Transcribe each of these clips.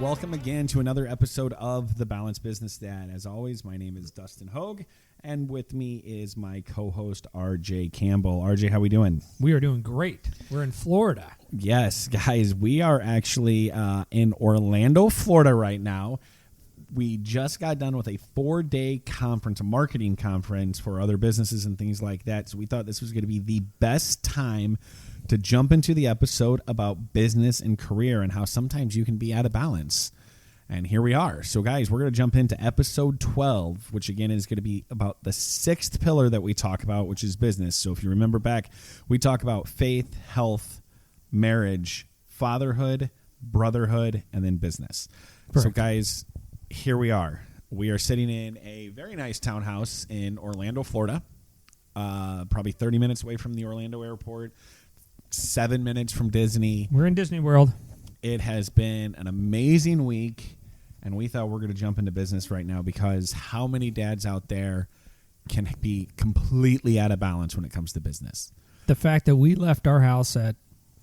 Welcome again to another episode of The Balanced Business Dad. As always, my name is Dustin Hogue, and with me is my co-host, RJ Campbell. RJ, how we doing? We are doing great. We're in Florida. Yes, guys, we are actually in Orlando, Florida right now. We just got done with a 4-day conference, a marketing conference for other businesses and things like that. So we thought this was going to be the best time to jump into the episode about business and career and how sometimes you can be out of balance. And here we are. So, guys, we're going to jump into episode 12, which, again, is going to be about the sixth pillar that we talk about, which is business. So if you remember back, we talk about faith, health, marriage, fatherhood, brotherhood, and then business. Correct. So, guys, here we are. We are sitting in a very nice townhouse in Orlando, Florida, probably 30 minutes away from the Orlando airport, 7 minutes from Disney. We're in Disney World. It has been an amazing week, and we thought we're going to jump into business right now because how many dads out there can be completely out of balance when it comes to business? The fact that we left our house at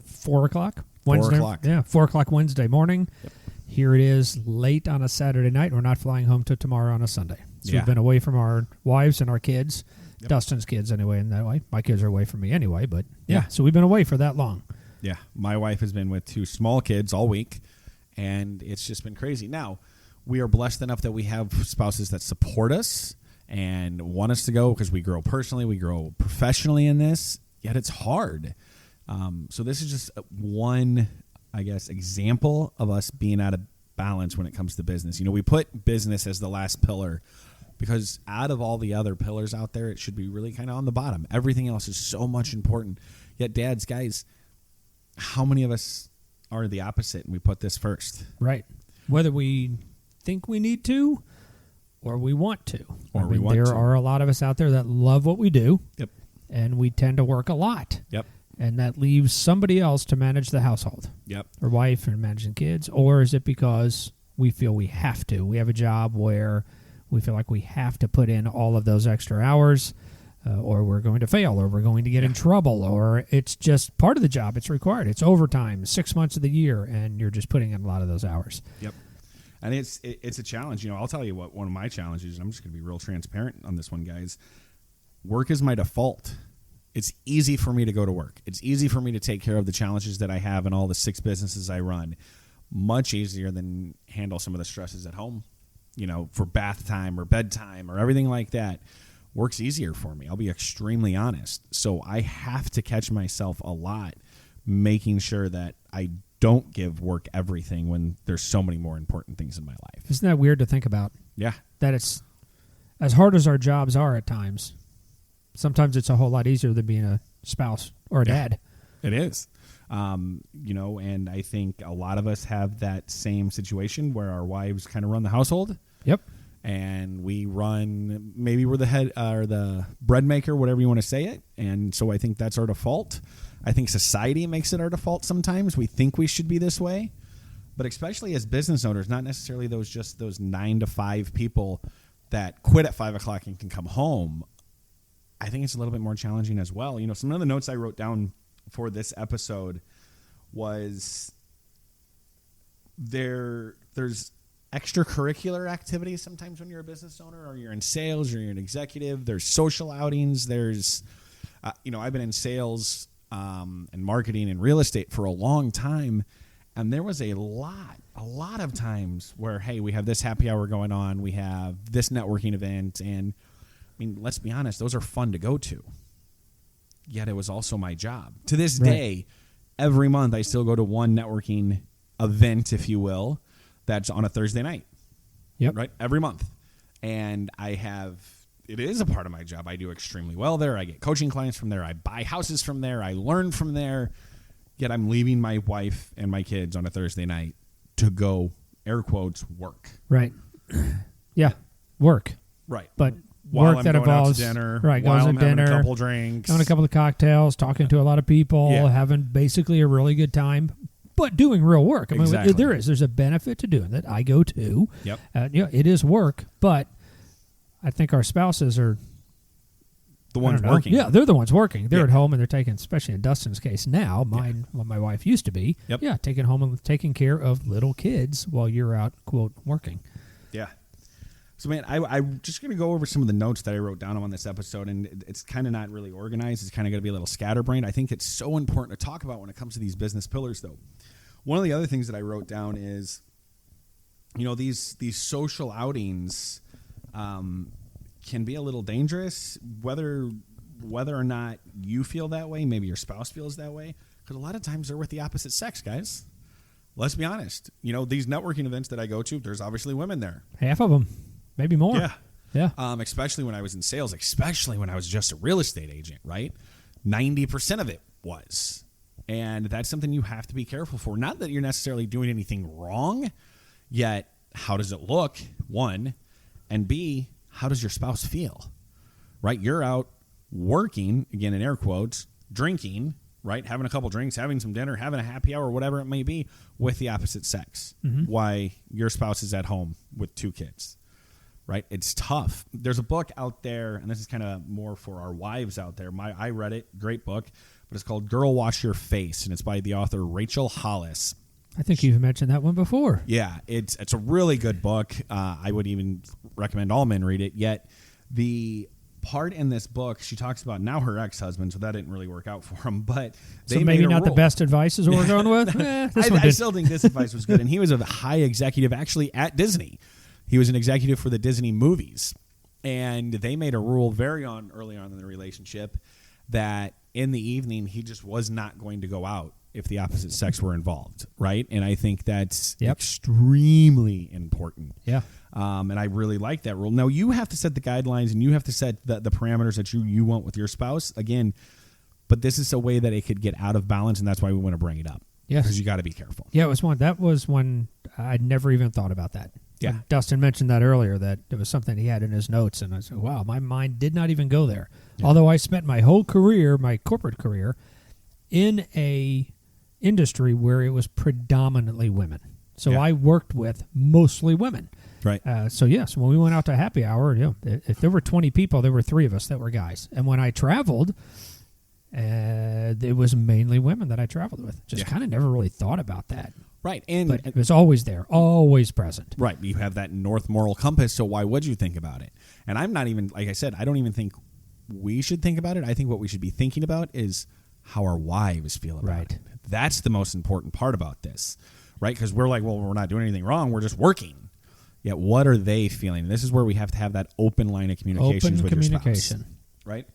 4 o'clock Wednesday. 4 o'clock. Yeah, 4 o'clock Wednesday morning. Yep. Here it is late on a Saturday night. We're not flying home till tomorrow on a Sunday. So we've been away from our wives and our kids. Yep. Dustin's kids anyway in that way. My kids are away from me anyway, but yeah, so we've been away for that long. Yeah, my wife has been with 2 small kids all week, and it's just been crazy. Now, we are blessed enough that we have spouses that support us and want us to go because we grow personally, we grow professionally in this, yet it's hard. So this is just one, I guess, example of us being out of balance when it comes to business. You know, we put business as the last pillar because out of all the other pillars out there, it should be really kind of on the bottom. Everything else is so much important. Yet, dads, guys, how many of us are the opposite and we put this first? Right. Whether we think we need to or we want to. There are a lot of us out there that love what we do. Yep. And we tend to work a lot. Yep. And that leaves somebody else to manage the household. Yep. Or wife and managing kids. Or is it because we feel we have to? We have a job where we feel like we have to put in all of those extra hours, or we're going to fail, or we're going to get in trouble, or it's just part of the job. It's required. It's overtime, 6 months of the year, and you're just putting in a lot of those hours. Yep. And it's a challenge. You know, I'll tell you what one of my challenges, and I'm just going to be real transparent on this one, guys. Work is my default. It's easy for me to go to work. It's easy for me to take care of the challenges that I have and all the 6 businesses I run. Much easier than handle some of the stresses at home, you know, for bath time or bedtime or everything like that. Works easier for me. I'll be extremely honest. So I have to catch myself a lot making sure that I don't give work everything when there's so many more important things in my life. Isn't that weird to think about? Yeah. That it's as hard as our jobs are at times. Sometimes it's a whole lot easier than being a spouse or a dad. It is. You know, and I think a lot of us have that same situation where our wives kind of run the household. Yep. And we run, maybe we're the head or the bread maker, whatever you want to say it. And so I think that's our default. I think society makes it our default sometimes. We think we should be this way. But especially as business owners, not necessarily those 9 to 5 people that quit at 5 o'clock and can come home. I think it's a little bit more challenging as well. You know, some of the notes I wrote down for this episode was there's extracurricular activities sometimes when you're a business owner or you're in sales or you're an executive. There's social outings. There's, you know, I've been in sales and marketing and real estate for a long time. And there was a lot of times where, hey, we have this happy hour going on. We have this networking event. And I mean, let's be honest, those are fun to go to. Yet it was also my job. To this day, every month I still go to one networking event, if you will, that's on a Thursday night. Yep. Right? Every month. And it is a part of my job. I do extremely well there. I get coaching clients from there. I buy houses from there. I learn from there. Yet I'm leaving my wife and my kids on a Thursday night to go, air quotes, work. Right. Yeah. Work. Right. But while work I'm that going involves out to dinner, right, while goes I'm to dinner, having a couple drinks, having a couple of cocktails, talking to a lot of people, having basically a really good time, but doing real work. I mean, exactly. There's a benefit to doing that. I go to. Yep. It is work, but I think our spouses are The ones I don't know. working. Yeah, they're the ones working. They're Yeah. at home and they're taking, especially in Dustin's case now, mine, what my wife used to be. Yep. Yeah, taking home and taking care of little kids while you're out, quote, working. Yeah. So, man, I'm just going to go over some of the notes that I wrote down on this episode, and it's kind of not really organized. It's kind of going to be a little scatterbrained. I think it's so important to talk about when it comes to these business pillars, though. One of the other things that I wrote down is, these social outings can be a little dangerous, whether or not you feel that way, maybe your spouse feels that way, because a lot of times they're with the opposite sex, guys. Let's be honest. These networking events that I go to, there's obviously women there. Half of them, maybe more. Yeah. Yeah. Especially when I was in sales, especially when I was just a real estate agent, right? 90% of it was. And that's something you have to be careful for. Not that you're necessarily doing anything wrong, yet how does it look, one, and B, how does your spouse feel, right? You're out working, again in air quotes, drinking, right? Having a couple drinks, having some dinner, having a happy hour, whatever it may be, with the opposite sex. Mm-hmm. Why your spouse is at home with 2 kids, right? It's tough. There's a book out there, and this is kind of more for our wives out there. I read it, great book, but it's called Girl Wash Your Face, and it's by the author Rachel Hollis. I think you've mentioned that one before. Yeah, it's a really good book. I would even recommend all men read it. Yet the part in this book, she talks about now her ex-husband, so that didn't really work out for him. But they so maybe made a not the rule. best advice is what we're going with. I still think this advice was good. And he was a high executive actually at Disney. He was an executive for the Disney movies. And they made a rule early on in the relationship that in the evening he just was not going to go out if the opposite sex were involved, right? And I think that's extremely important. Yeah. And I really like that rule. Now, you have to set the guidelines and you have to set the parameters that you want with your spouse. Again, but this is a way that it could get out of balance, and that's why we want to bring it up. Yes. Because you got to be careful. Yeah, that was one I'd never even thought about that. Yeah. And Dustin mentioned that earlier, that it was something he had in his notes, and I said, wow, my mind did not even go there. Yeah. Although I spent my whole career, my corporate career, in a industry where it was predominantly women. So I worked with mostly women. Right. So yes, when we went out to happy hour, if there were 20 people, there were 3 of us that were guys. And when I traveled, it was mainly women that I traveled with. Just kind of never really thought about that. Right. But it was always there, always present. Right. You have that North Moral Compass, so why would you think about it? And I'm not even, like I said, I don't even think we should think about it. I think what we should be thinking about is how our wives feel about it. That's the most important part about this, right? Because we're like, well, we're not doing anything wrong. We're just working. Yet what are they feeling? This is where we have to have that open line of communications with your spouse. Right?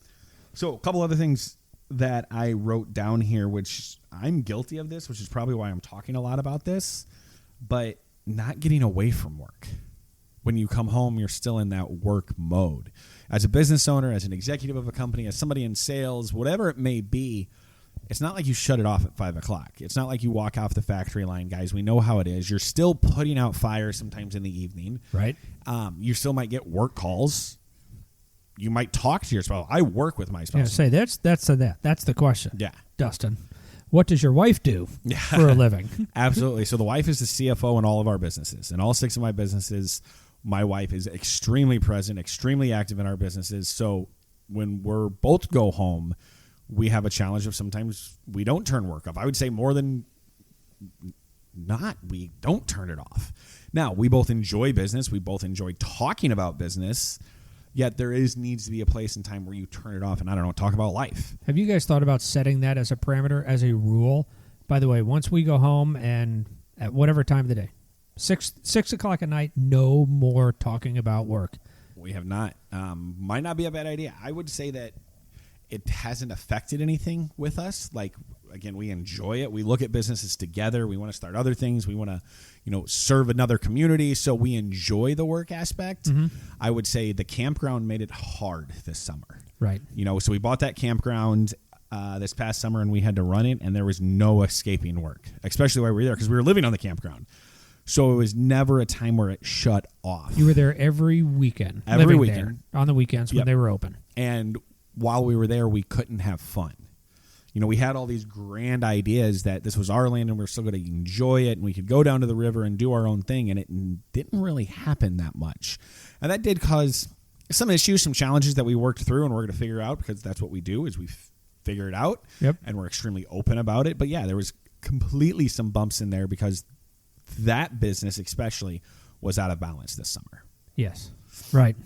So a couple other things that I wrote down here, which I'm guilty of this, which is probably why I'm talking a lot about this, but not getting away from work. When you come home, you're still in that work mode. As a business owner, as an executive of a company, as somebody in sales, whatever it may be, it's not like you shut it off at 5 o'clock. It's not like you walk off the factory line, guys. We know how it is. You're still putting out fires sometimes in the evening. Right. You still might get work calls. You might talk to your spouse. I work with my spouse. Yeah, that's the question. Yeah. Dustin, what does your wife do for a living? Absolutely. So the wife is the CFO in all of our businesses. In all 6 of my businesses, my wife is extremely present, extremely active in our businesses. So when we're both go home, we have a challenge of sometimes we don't turn work off. I would say more than not, we don't turn it off. Now, we both enjoy business. We both enjoy talking about business. Yet there needs to be a place and time where you turn it off and, I don't know, talk about life. Have you guys thought about setting that as a parameter, as a rule? By the way, once we go home and at whatever time of the day, 6 o'clock at night, no more talking about work. We have not. Might not be a bad idea. I would say that it hasn't affected anything with us. Like, again, we enjoy it. We look at businesses together. We want to start other things. We want to, serve another community. So we enjoy the work aspect. Mm-hmm. I would say the campground made it hard this summer. Right. So we bought that campground this past summer and we had to run it, and there was no escaping work, especially while we were there because we were living on the campground. So it was never a time where it shut off. You were there every weekend. Every weekend. There, on the weekends when they were open. And while we were there, we couldn't have fun. We had all these grand ideas that this was our land and we were still going to enjoy it and we could go down to the river and do our own thing, and it didn't really happen that much. And that did cause some issues, some challenges that we worked through, and we're going to figure out, because that's what we do, is we figure it out. Yep. And we're extremely open about it. But yeah, there was completely some bumps in there because that business especially was out of balance this summer. Yes. Right.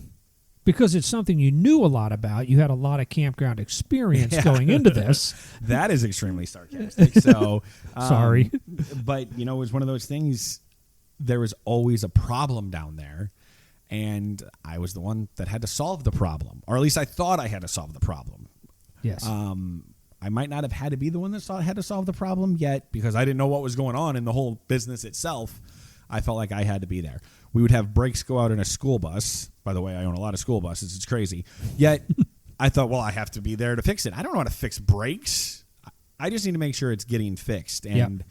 Because it's something you knew a lot about. You had a lot of campground experience going into this. That is extremely sarcastic. So Sorry. But, it was one of those things. There was always a problem down there. And I was the one that had to solve the problem. Or at least I thought I had to solve the problem. Yes. I might not have had to be the one that had to solve the problem yet, because I didn't know what was going on in the whole business itself. I felt like I had to be there. We would have breaks go out in a school bus. By the way, I own a lot of school buses. It's crazy. Yet I thought, well, I have to be there to fix it. I don't know how to fix brakes. I just need to make sure it's getting fixed. And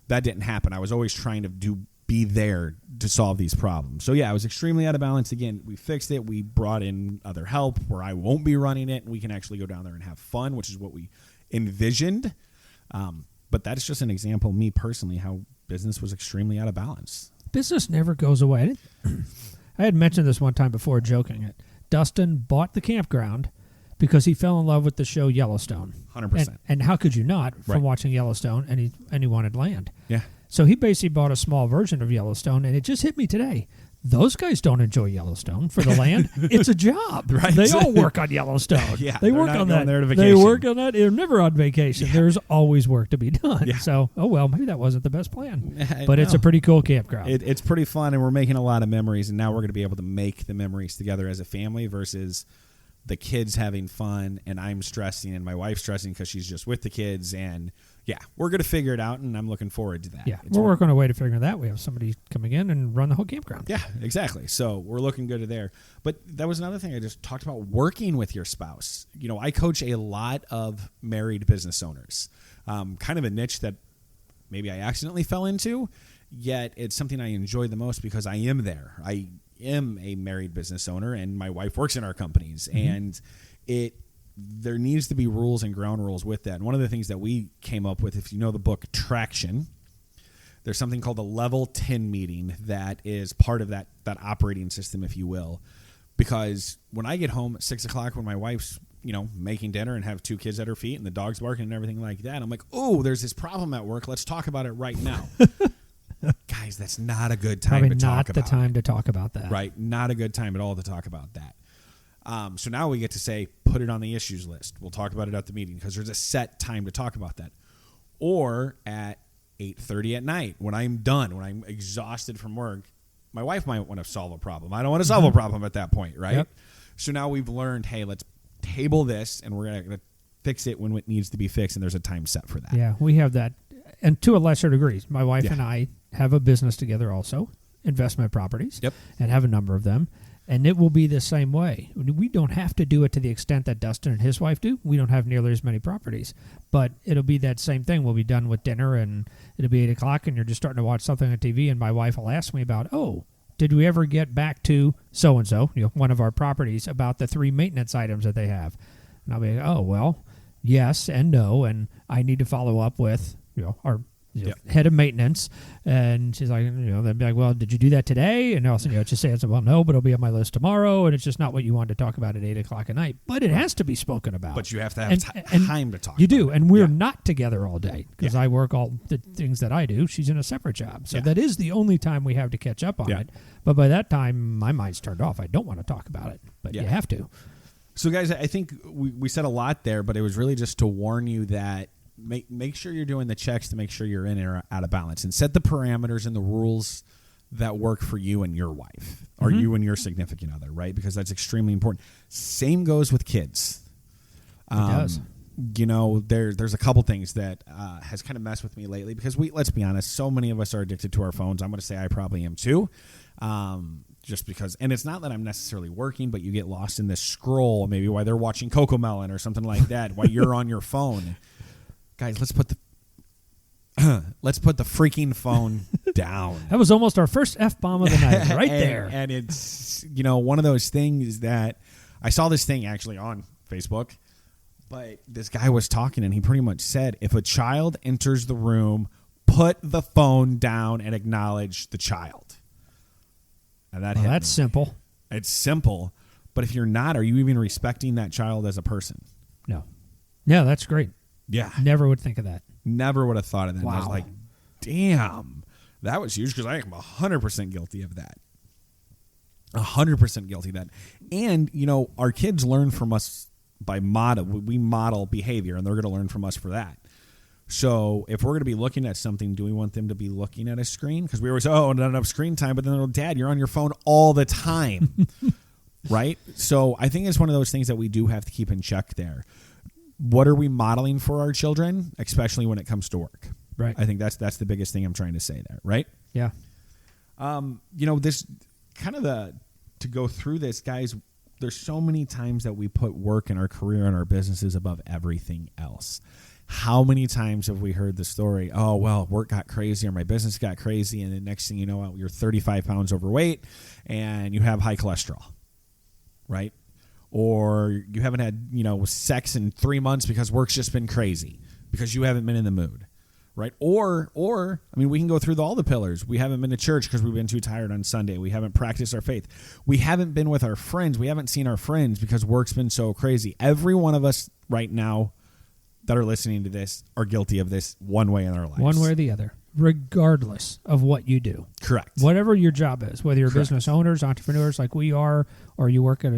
that didn't happen. I was always trying to be there to solve these problems. So, yeah, I was extremely out of balance. Again, we fixed it. We brought in other help where I won't be running it, and we can actually go down there and have fun, which is what we envisioned. But that's just an example of me personally, how business was extremely out of balance. Business never goes away. I had mentioned this one time before, joking it. Dustin bought the campground because he fell in love with the show Yellowstone. 100%. And how could you not from Right. watching Yellowstone, and he wanted land. Yeah. So he basically bought a small version of Yellowstone, and it just hit me today. Those guys don't enjoy Yellowstone for the land. It's a job. Right. They all work on Yellowstone. Yeah, they they're work not on going that. there to They vacation. work on that. They're never on vacation. Yeah. There's always work to be done. Yeah. So, maybe that wasn't the best plan. I But it's know. a pretty cool campground. It's pretty fun, and we're making a lot of memories, and now we're going to be able to make the memories together as a family versus the kids having fun and I'm stressing and my wife's stressing because she's just with the kids. And yeah, we're going to figure it out, and I'm looking forward to that. Yeah, It's we're working on a way to figure that. We have somebody coming in and run the whole campground. Yeah, exactly. So we're looking good there. But that was another thing I just talked about, working with your spouse. I coach a lot of married business owners, kind of a niche that maybe I accidentally fell into, yet it's something I enjoy the most because I am there. I am a married business owner, and my wife works in our companies, and there needs to be rules and ground rules with that. And one of the things that we came up with, if you know the book Traction, there's something called a level 10 meeting that is part of that operating system, if you will. Because when I get home at 6 o'clock, when my wife's making dinner and have two kids at her feet and the dog's barking and everything like that, I'm like, oh, there's this problem at work. Let's talk about it right now. Guys, that's not a good time to talk about it. Probably not the time to talk about that. Right. Not a good time at all to talk about that. So now we get to say, put it on the issues list. We'll talk about it at the meeting because there's a set time to talk about that. Or at 8:30 at night when I'm done, when I'm exhausted from work, my wife might want to solve a problem. I don't want to solve a problem at that point, right? Yep. So now we've learned, hey, let's table this, and we're going to fix it when it needs to be fixed, and there's a time set for that. Yeah, we have that. And to a lesser degree, my wife Yeah. and I have a business together also, investment properties, Yep. and have a number of them. And it will be the same way. We don't have to do it to the extent that Dustin and his wife do. We don't have nearly as many properties. But it'll be that same thing. We'll be done with dinner, and it'll be 8 o'clock, and you're just starting to watch something on TV, and my wife will ask me about, did we ever get back to so-and-so, one of our properties, about the 3 maintenance items that they have? And I'll be like, well, yes and no, and I need to follow up with our head of maintenance. And she's like, they'd be like, well, did you do that today? And also, just say, well, no, but it'll be on my list tomorrow. And it's just not what you wanted to talk about at 8 o'clock at night. But it has to be spoken about. But you have to have time to talk You about do. it. And we're Yeah. not together all day because I work all the things that I do. She's in a separate job. So Yeah. that is the only time we have to catch up on Yeah. it. But by that time, my mind's turned off. I don't want to talk about it. But Yeah. you have to. So, guys, I think we said a lot there, but it was really just to warn you that make sure you're doing the checks to make sure you're in or out of balance, and set the parameters and the rules that work for you and your wife or you and your significant other, right? Because that's extremely important. Same goes with kids. It does. There's a couple things that has kind of messed with me lately because let's be honest, so many of us are addicted to our phones. I'm going to say I probably am too. Just because, and it's not that I'm necessarily working, but you get lost in this scroll, maybe while they're watching Cocomelon or something like that, while you're on your phone. Guys, let's put the freaking phone down. That was almost our first F-bomb of the night right there. And it's, one of those things that I saw this thing actually on Facebook, but this guy was talking and he pretty much said, if a child enters the room, put the phone down and acknowledge the child. And that's simple. It's simple, But if you're not, are you even respecting that child as a person? No. Yeah, that's great. Yeah. Never would think of that. Never would have thought of that. Wow. I was like, damn, that was huge because I am 100% guilty of that. 100% guilty of that. And, you know, our kids learn from us by model. We model behavior, and they're going to learn from us for that. So if we're going to be looking at something, do we want them to be looking at a screen? Because we always, not enough screen time. But then, Dad, you're on your phone all the time. Right? So I think it's one of those things that we do have to keep in check there. What are we modeling for our children, especially when it comes to work? Right. I think that's the biggest thing I'm trying to say there, right? Yeah. You know, this kind of to go through this, guys, there's so many times that we put work and our career and our businesses above everything else. How many times have we heard the story, oh, well, work got crazy or my business got crazy, and the next thing you know, you're 35 pounds overweight and you have high cholesterol, right? Or you haven't had, you know, sex in 3 months because work's just been crazy because you haven't been in the mood, right? Or I mean, we can go through all the pillars. We haven't been to church because we've been too tired on Sunday. We haven't practiced our faith. We haven't been with our friends. We haven't seen our friends because work's been so crazy. Every one of us right now that are listening to this are guilty of this one way in our lives. One way or the other, regardless of what you do. Correct. Whatever your job is, whether you're Correct. business owners, entrepreneurs like we are, or you work at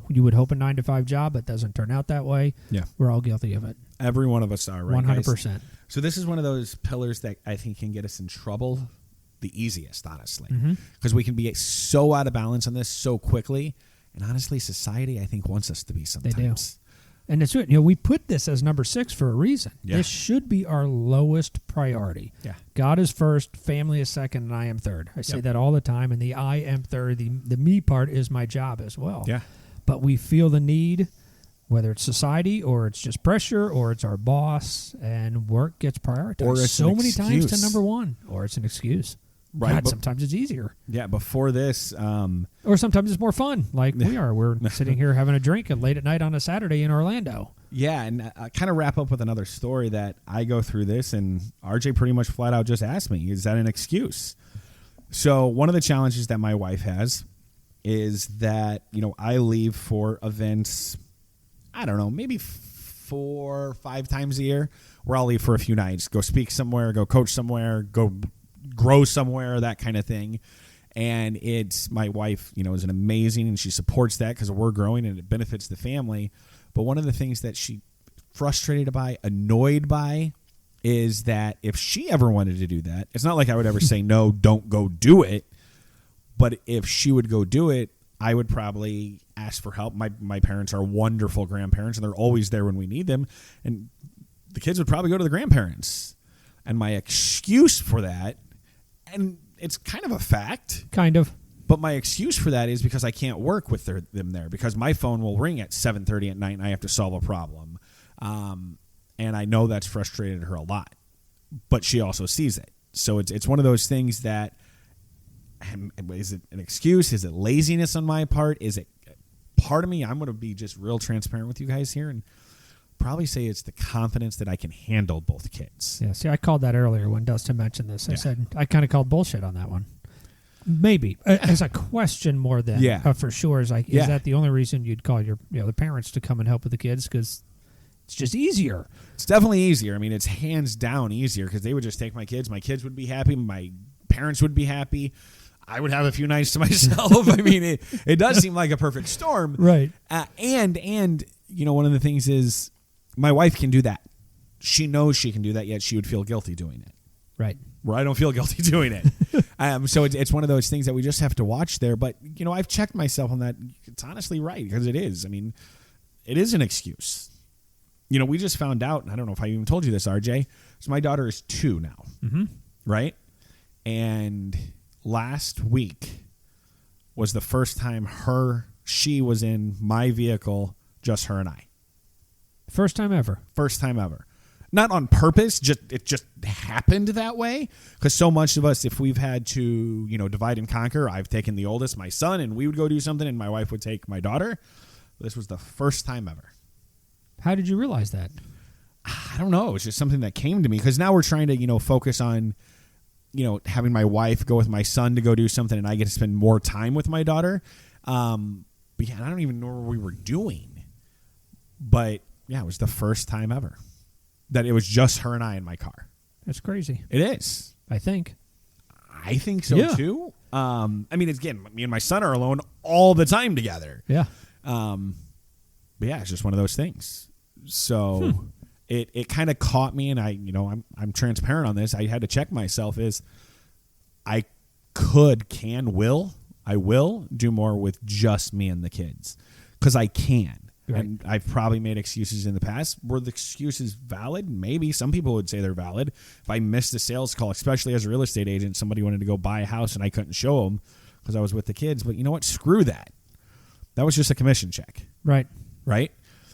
you would hope a 9-to-5 job. It doesn't turn out that way. Yeah. We're all guilty of it. Every one of us are, right? 100%. So this is one of those pillars that I think can get us in trouble the easiest, honestly, because we can be so out of balance on this so quickly. And honestly, society, I think, wants us to be sometimes. They do. And it's we put this as number 6 for a reason. Yeah. This should be our lowest priority. Yeah. God is first, family is second, and I am third. I say that all the time, and the I am third, the me part is my job as well. Yeah. But we feel the need, whether it's society or it's just pressure or it's our boss, and work gets prioritized Or it's so an many times to excuse. number 1, or it's an excuse. Right, God, but- sometimes it's easier. Yeah, before this, Or sometimes it's more fun, like we are. We're sitting here having a drink late at night on a Saturday in Orlando. yeah, and I kind of wrap up with another story that I go through this, and RJ pretty much flat out just asked me, is that an excuse? So one of the challenges that my wife has is that, you know, I leave for events, I don't know, maybe 4 or 5 times a year, where I'll leave for a few nights, go speak somewhere, go coach somewhere, go grow somewhere, that kind of thing. And it's my wife, you know, is an amazing, and she supports that because we're growing and it benefits the family. But one of the things that she frustrated by, annoyed by, is that if she ever wanted to do that, it's not like I would ever say, no, don't go do it. But if she would go do it, I would probably ask for help. My parents are wonderful grandparents, and they're always there when we need them. And the kids would probably go to the grandparents. And my excuse for that, and it's kind of a fact, Kind of. but my excuse for that is because I can't work with them there, because my phone will ring at 7:30 at night and I have to solve a problem. And I know that's frustrated her a lot, but she also sees it. So it's one of those things that, is it an excuse? Is it laziness on my part? Is it part of me? I'm going to be just real transparent with you guys here and probably say it's the confidence that I can handle both kids. Yeah, see, I called that earlier when Dustin mentioned this. I Yeah. said I kind of called bullshit on that one. Maybe as a question more than for sure. Is like, is that the only reason you'd call the parents to come and help with the kids? Because it's just easier. It's definitely easier. I mean, it's hands down easier because they would just take my kids. My kids would be happy. My parents would be happy. I would have a few nights to myself. I mean, it does seem like a perfect storm. Right. And you know, one of the things is my wife can do that. She knows she can do that, yet she would feel guilty doing it. Right. Where I don't feel guilty doing it. So it's one of those things that we just have to watch there. But, you know, I've checked myself on that. It's honestly right, because it is. I mean, it is an excuse. You know, we just found out, and I don't know if I even told you this, RJ. So my daughter is 2 now, right? And last week was the first time she was in my vehicle, just her and I. First time ever. First time ever. Not on purpose, it just happened that way. Because so much of us, if we've had to, you know, divide and conquer, I've taken the oldest, my son, and we would go do something, and my wife would take my daughter. This was the first time ever. How did you realize that? I don't know. It's just something that came to me, because now we're trying to, you know, focus on, you know, having my wife go with my son to go do something, and I get to spend more time with my daughter. But yeah, I don't even know what we were doing. But yeah, it was the first time ever that it was just her and I in my car. That's crazy. It is. I think so too. I mean, it's, again, me and my son are alone all the time together. Yeah. But yeah, it's just one of those things. So it kind of caught me, and I'm transparent on this. I had to check myself. I will do more with just me and the kids because I can. Right. And I've probably made excuses in the past. Were the excuses valid? Maybe. Some people would say they're valid. If I missed a sales call, especially as a real estate agent, somebody wanted to go buy a house and I couldn't show them because I was with the kids. But you know what? Screw that. That was just a commission check. Right.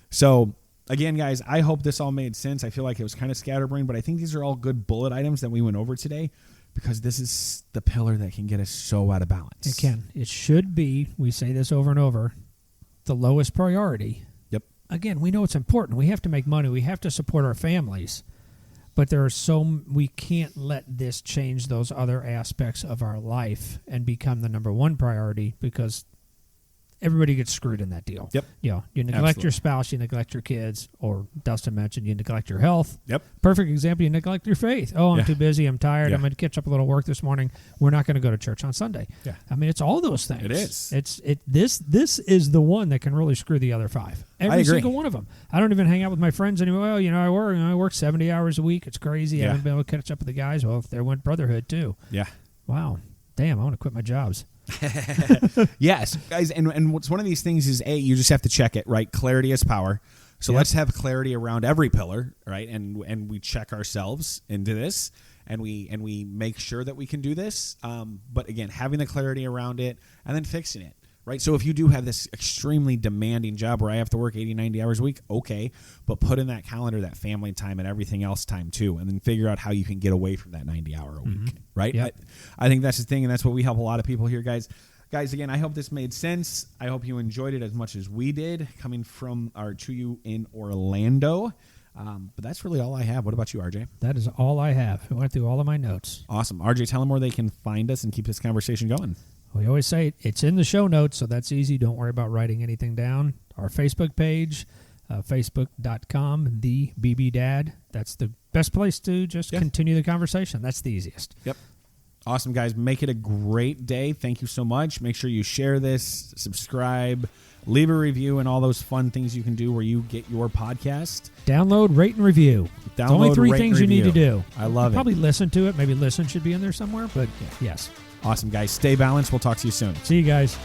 So, again, guys, I hope this all made sense. I feel like it was kind of scatterbrained, but I think these are all good bullet items that we went over today because this is the pillar that can get us so out of balance. It can. It should be, we say this over and over, the lowest priority. Yep. Again, we know it's important. We have to make money. We have to support our families. But we can't let this change those other aspects of our life and become the number one priority because everybody gets screwed in that deal. Yep. You neglect Absolutely. your spouse, you neglect your kids, or Dustin mentioned you neglect your health. Yep. Perfect example, you neglect your faith. Oh, I'm too busy, I'm tired, Yeah. I'm going to catch up a little work this morning. We're not going to go to church on Sunday. Yeah. I mean, it's all those things. It is. This is the one that can really screw the other five. Every agree. single one of them. I don't even hang out with my friends anymore. Well, I work 70 hours a week. It's crazy. I haven't been able to catch up with the guys. Well, if there went brotherhood too. Yeah. Wow. Damn, I want to quit my jobs. Yes, guys, and what's one of these things is you just have to check it, right? Clarity is power. So let's have clarity around every pillar, right? And we check ourselves into this, and we make sure that we can do this. But again, having the clarity around it and then fixing it, right? So if you do have this extremely demanding job where I have to work 80, 90 hours a week, okay, but put in that calendar that family time and everything else time too, and then figure out how you can get away from that 90-hour a week, right? Yep. I think that's the thing, and that's what we help a lot of people here, guys. Guys, again, I hope this made sense. I hope you enjoyed it as much as we did, coming from our to you in Orlando. But that's really all I have. What about you, RJ? That is all I have. I went through all of my notes. Awesome. RJ, tell them where they can find us and keep this conversation going. We always say it's in the show notes, so that's easy. Don't worry about writing anything down. Our Facebook page, facebook.com, the BB Dad. That's the best place to just continue the conversation. That's the easiest. Yep. Awesome, guys. Make it a great day. Thank you so much. Make sure you share this, subscribe, leave a review, and all those fun things you can do where you get your podcast. Download, rate, and review. It's only 3 things you need to do. I love it. Probably listen to it. Maybe listen should be in there somewhere, but yes. Awesome, guys. Stay balanced. We'll talk to you soon. See you guys.